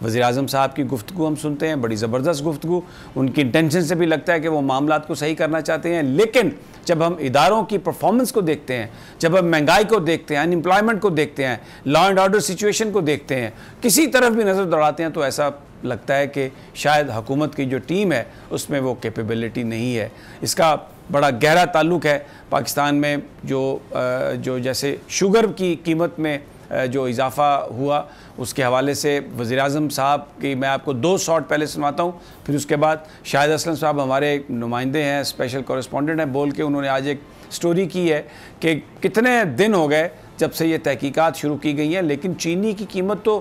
वज़ीर-ए-आज़म साहब की गुफ्तगू हम सुनते हैं, बड़ी ज़बरदस्त गुफ्तगू, उनकी इंटेंशन से भी लगता है कि वो मामलात को सही करना चाहते हैं। लेकिन जब हम इदारों की परफॉर्मेंस को देखते हैं, जब हम महंगाई को देखते हैं, अनएम्प्लॉयमेंट को देखते हैं, लॉ एंड ऑर्डर सिचुएशन को देखते हैं, किसी तरफ भी नज़र दौड़ाते हैं, तो ऐसा लगता है कि शायद हुकूमत की जो टीम है उसमें वो कैपेबिलिटी नहीं है। इसका बड़ा गहरा ताल्लुक़ है पाकिस्तान में जो जैसे शुगर की कीमत में जो इजाफ़ा हुआ, उसके हवाले से वज़ीर-ए-आज़म साहब की मैं आपको 2 शॉट पहले सुनाता हूँ, फिर उसके बाद शाहिद असलम साहब हमारे नुमाइंदे हैं, स्पेशल कॉरेस्पॉन्डेंट हैं, बोल के उन्होंने आज एक स्टोरी की है कि कितने दिन हो गए जब से ये तहकीकात शुरू की गई हैं, लेकिन चीनी की कीमत तो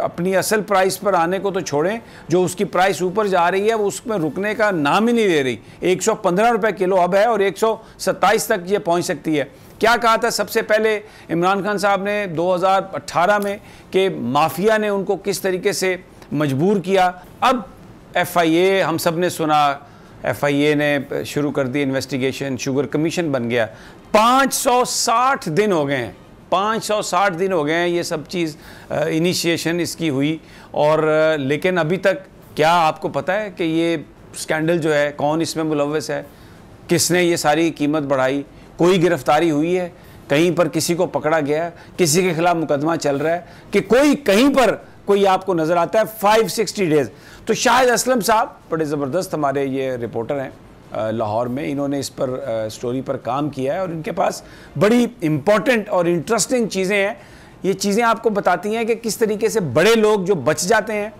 अपनी असल प्राइस पर आने को तो छोड़ें, जो उसकी प्राइस ऊपर जा रही है वो उसमें रुकने का नाम ही नहीं ले रही। 115 रुपये किलो अब है और 127 तक ये पहुंच सकती है। क्या कहा था सबसे पहले इमरान खान साहब ने 2018 में कि माफिया ने उनको किस तरीके से मजबूर किया। अब FIA, हम सब ने सुना, FIA ने शुरू कर दी इन्वेस्टिगेशन, शुगर कमीशन बन गया। 560 दिन हो गए हैं, 560 दिन हो गए हैं ये सब चीज़ इनिशिएशन इसकी हुई, और लेकिन अभी तक क्या आपको पता है कि ये स्कैंडल जो है कौन इसमें मुलव्वस है, किसने ये सारी कीमत बढ़ाई, कोई गिरफ्तारी हुई है, कहीं पर किसी को पकड़ा गया है, किसी के खिलाफ मुकदमा चल रहा है कि कोई कहीं पर कोई आपको नज़र आता है 560 डेज़। तो शाहिद असलम साहब बड़े ज़बरदस्त हमारे ये रिपोर्टर हैं लाहौर में, इन्होंने इस पर स्टोरी पर काम किया है और इनके पास बड़ी इम्पॉर्टेंट और इंटरेस्टिंग चीज़ें हैं। ये चीज़ें आपको बताती हैं कि किस तरीके से बड़े लोग जो बच जाते हैं,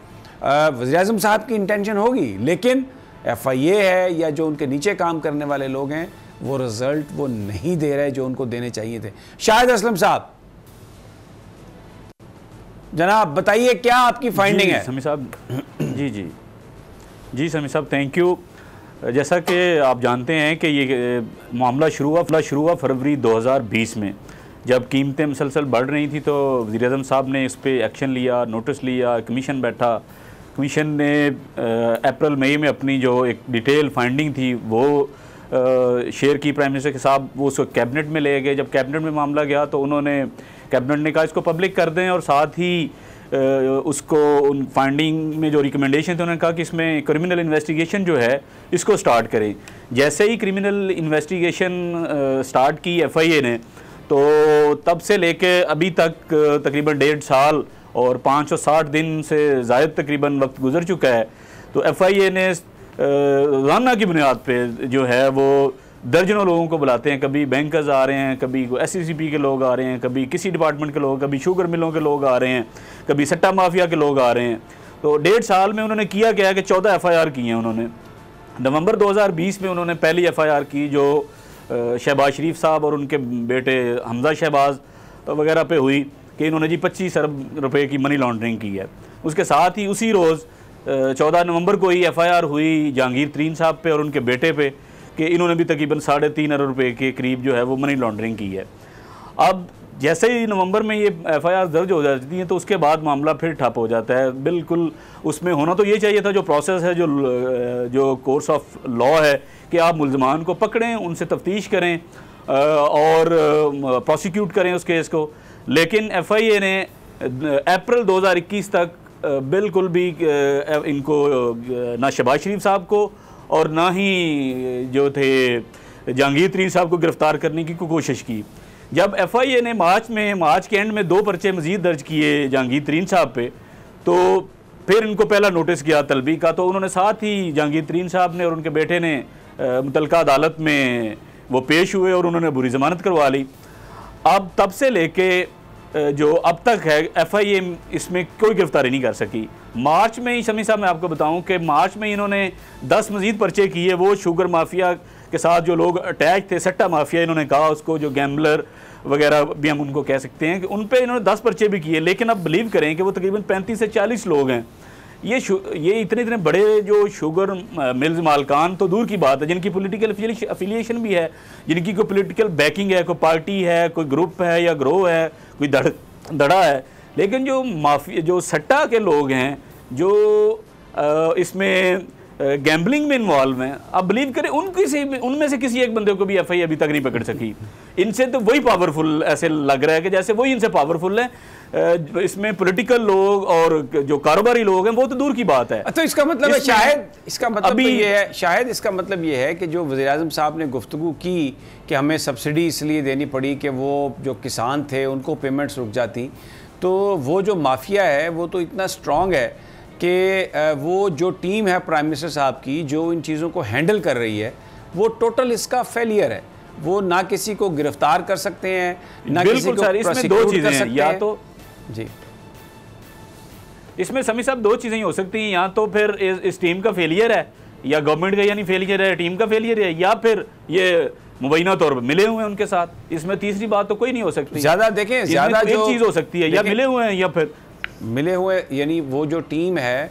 वज़ीर-ए-आज़म साहब की इंटेंशन होगी, लेकिन FIA है या जो उनके नीचे काम करने वाले लोग हैं वो रिजल्ट वो नहीं दे रहे जो उनको देने चाहिए थे। शाहिद असलम साहब, जनाब बताइए क्या आपकी फाइंडिंग है? समी साहब जी समी साहब, थैंक यू। जैसा कि आप जानते हैं कि ये मामला शुरू हुआ फरवरी 2020 में, जब कीमतें मुसलसल बढ़ रही थी तो वज़ीर-ए-आज़म साहब ने इस पर एक्शन लिया, नोटिस लिया, कमीशन बैठा। कमीशन ने अप्रैल मई में अपनी जो एक डिटेल फाइंडिंग थी वो शेयर की प्राइम मिनिस्टर के साथ, वो उसको कैबिनेट में ले गए। जब कैबिनेट में मामला गया तो कैबिनेट ने कहा इसको पब्लिक कर दें, और साथ ही उसको उन फाइंडिंग में जो रिकमेंडेशन थे उन्होंने कहा कि इसमें क्रिमिनल इन्वेस्टिगेशन जो है इसको स्टार्ट करें। जैसे ही क्रिमिनल इन्वेस्टिगेशन स्टार्ट की FIA ने, तो तब से लेके अभी तक तकरीबन 1.5 साल और 560 दिन से ज़ायद तकरीबन वक्त गुजर चुका है। तो FIA ने रोज़ाना की बुनियाद पे जो है वो दर्जनों लोगों को बुलाते हैं, कभी बैंकर्स आ रहे हैं, कभी SCCP के लोग आ रहे हैं, कभी किसी डिपार्टमेंट के लोग, कभी शुगर मिलों के लोग आ रहे हैं, कभी सट्टा माफिया के लोग आ रहे हैं। तो 1.5 साल में उन्होंने किया क्या है कि 14 FIR की हैं उन्होंने। नवंबर 2020 में उन्होंने पहली FIR की जो शहबाज शरीफ साहब और उनके बेटे हमजा शहबाज वगैरह पे हुई कि इन्होंने जी 25 अरब रुपए की मनी लॉन्ड्रिंग की है। उसके साथ ही उसी रोज़ 14 नवंबर को ही FIR हुई जहांगीर तरीन साहब पे और उनके बेटे पे कि इन्होंने भी तकरीबन 3.5 अरब रुपए के करीब जो है वो मनी लॉन्ड्रिंग की है। अब जैसे ही नवंबर में ये FIR दर्ज हो जाती हैं तो उसके बाद मामला फिर ठप हो जाता है। बिल्कुल उसमें होना तो ये चाहिए था, जो प्रोसेस है, जो कोर्स ऑफ लॉ है कि आप मुल्ज़मान को पकड़ें, उनसे तफ्तीश करें और प्रोसिक्यूट करें उस केस को। लेकिन FIA ने अप्रैल 2021 तक बिल्कुल भी इनको ना शहबाज शरीफ साहब को और ना ही जो थे जहांगीर तरीन साहब को गिरफ़्तार करने की कोशिश की। जब FIA ने मार्च के एंड में 2 पर्चे मज़ीद दर्ज किए जहांगीर तरीन साहब पे, तो फिर इनको पहला नोटिस किया तलबी का, तो उन्होंने साथ ही जहांगीर तरीन साहब ने और उनके बेटे ने मुतल्लिका अदालत में वो पेश हुए और उन्होंने बुरी ज़मानत करवा ली। अब तब से लेके जो अब तक है FIA इसमें कोई गिरफ्तारी नहीं कर सकी। मार्च में ही शमी साहब मैं आपको बताऊं कि मार्च में इन्होंने 10 मज़ीद पर्चे किए, वो शुगर माफिया के साथ जो लोग अटैच थे, सट्टा माफिया इन्होंने कहा उसको, जो गैम्बलर वगैरह भी हम उनको कह सकते हैं, कि उन पे इन्होंने 10 पर्चे भी किए। लेकिन अब बिलीव करें कि वो तकरीबन 35 से 40 लोग हैं। ये इतने बड़े जो शुगर मिल्स मालकान तो दूर की बात है, जिनकी पॉलिटिकल अफिलिएशन भी है, जिनकी कोई पॉलिटिकल बैकिंग है, कोई पार्टी है, कोई ग्रुप है या ग्रोह है, कोई धड़ा है। लेकिन जो माफिया, जो सट्टा के लोग हैं, जो इसमें गैम्बलिंग में इन्वॉल्व हैं, अब बिलीव करें उनमें से किसी एक बंदे को भी FIA अभी तक नहीं पकड़ सकी। इनसे तो वही पावरफुल ऐसे लग रहा है कि जैसे वही इनसे पावरफुल है। इसमें पॉलिटिकल लोग और जो कारोबारी लोग हैं वो तो दूर की बात है। तो इसका मतलब है शायद इसका मतलब अभी तो ये है, शायद इसका मतलब ये है कि जो वज़ीर-ए-आज़म साहब ने गुफ्तगू की कि हमें सब्सिडी इसलिए देनी पड़ी कि वो जो किसान थे उनको पेमेंट्स रुक जाती, तो वो जो माफिया है वो तो इतना स्ट्रॉन्ग है कि वो जो टीम है प्राइम मिनिस्टर साहब की जो इन चीज़ों को हैंडल कर रही है वो टोटल इसका फेलियर है। वो ना किसी को गिरफ्तार कर सकते हैं, ना किसी को प्रोसिक्यूट कर सकते हैं। या तो जी इसमें समी साहब दो चीज़ें ही हो सकती हैं, या तो फिर इस टीम का फेलियर है, या गवर्नमेंट का यानी फेलियर है, टीम का फेलियर है, या फिर ये मुबैना तौर पर मिले हुए हैं उनके साथ। इसमें तीसरी बात तो कोई नहीं हो सकती। ज़्यादा देखें, ज़्यादा एक चीज़ हो सकती है, या मिले हुए हैं या फिर मिले हुए, यानी वो जो टीम है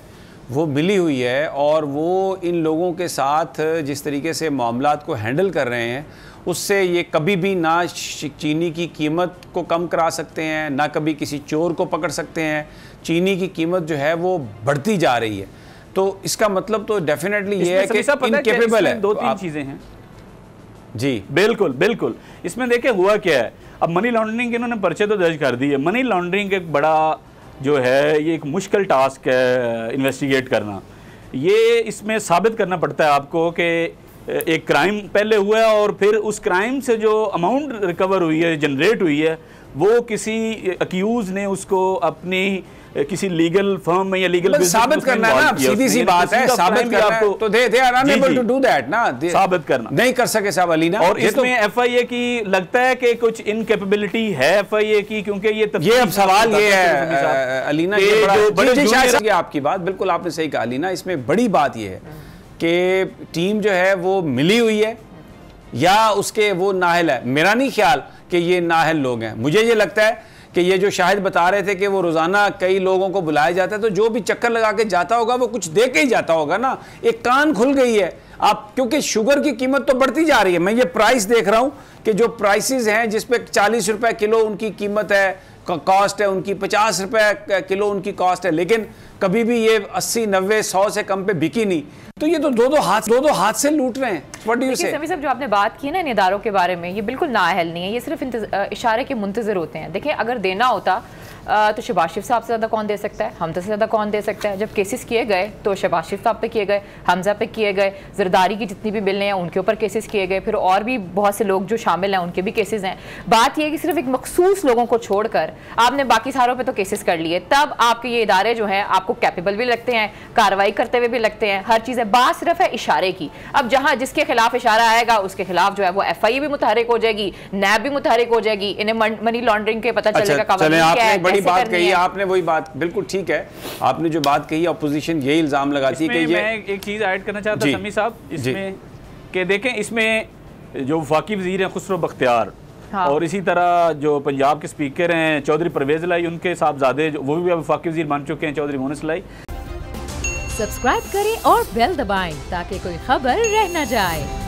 वो मिली हुई है और वो इन लोगों के साथ जिस तरीके से मामलात को हैंडल कर रहे हैं उससे ये कभी भी ना चीनी की कीमत को कम करा सकते हैं, ना कभी किसी चोर को पकड़ सकते हैं। चीनी की कीमत जो है वो बढ़ती जा रही है, तो इसका मतलब तो डेफिनेटली ये है कि इनकेपेबल है। दो तीन चीज़ें हैं जी, बिल्कुल बिल्कुल। इसमें देखें हुआ क्या है, अब मनी लॉन्ड्रिंग के इन्होंने पर्चे तो दर्ज कर दिए। मनी लॉन्ड्रिंग एक बड़ा जो है ये एक मुश्किल टास्क है इन्वेस्टिगेट करना। ये इसमें साबित करना पड़ता है आपको कि एक क्राइम पहले हुआ है और फिर उस क्राइम से जो अमाउंट रिकवर हुई है, जनरेट हुई है, वो किसी अक्यूज ने उसको अपनी किसी लीगल फर्म में या लीगल बिजनेस साबित करना है ना, सीधी सी बात है, साबित करना है। तो they are unable to do that ना, साबित करना नहीं कर सके साहब अली ना। और इसमें एफआईए की लगता है कि कुछ इनकैपेबिलिटी है एफआईए की, क्योंकि ये अब सवाल ये है अलीना, ये बड़ा आपकी बात बिल्कुल आपने सही कहा अलीना। इसमें बड़ी बात ये है कि टीम जो है वो मिली हुई है या उसके वो नाहल है। मेरा नहीं ख्याल कि ये नाहल लोग हैं। मुझे ये लगता है कि ये जो शाहिद बता रहे थे कि वो रोज़ाना कई लोगों को बुलाया जाता है, तो जो भी चक्कर लगा के जाता होगा वो कुछ दे के ही जाता होगा ना। एक कान खुल गई है आप, क्योंकि शुगर की कीमत तो बढ़ती जा रही है। मैं ये प्राइस देख रहा हूँ कि जो प्राइसेस हैं जिस पे 40 रुपए किलो उनकी कीमत है, कॉस्ट है उनकी, 50 रुपए किलो उनकी कॉस्ट है, लेकिन कभी भी ये 80, 90, 100 से कम पे बिकी नहीं। तो ये तो दो हाथ से लूट रहे हैं। व्हाट डू यू से? समी साहब, जो आपने बात की ना इन इदारों के बारे में, ये बिल्कुल नाअहल नहीं है, ये सिर्फ इशारे के मुंतज़िर होते हैं। देखिए, अगर देना होता तो शहबाज शरीफ साहब से ज़्यादा कौन दे सकता है, हमजा से ज़्यादा कौन दे सकता है। जब केसेस किए गए तो शहबाज शरीफ साहब पे किए गए, हमजा पे किए गए, जरदारी की जितनी भी बिलें हैं उनके ऊपर केसेस किए गए, फिर और भी बहुत से लोग जो शामिल हैं उनके भी केसेस हैं। बात यह है कि सिर्फ एक मखसूस लोगों को छोड़कर आपने बाकी सारों पर तो केसेस कर लिए, तब आपके ये इदारे जो हैं आपको कैपेबल भी लगते हैं, कार्रवाई करते हुए भी लगते हैं, हर चीज़ है। बात सिर्फ है इशारे की। अब जहाँ जिसके खिलाफ इशारा आएगा उसके खिलाफ जो है वो एफआईए भी मुतहरिक हो जाएगी, नैब भी मुतहरिक हो जाएगी, इन्हें मनी लॉन्ड्रिंग के पता चलेगा। बड़ी बात कही आपने, वही बात बिल्कुल ठीक है। आपने जो बात कही, अपोजिशन यही इल्जाम लगाती है कि ये, मैं एक चीज ऐड करना चाहता हूं समी साहब इसमें कि देखें, इसमें जो वफाकी वजीर हैं खुसरो बख्तियार, हाँ, और इसी तरह जो पंजाब के स्पीकर हैं चौधरी परवेज लाई, उनके साहबजादे वो भी वफाकी वजीर बन चुके हैं, चौधरी मोनस लाई। सब्सक्राइब करें और बेल दबाएं ताकि कोई खबर रह न जाए।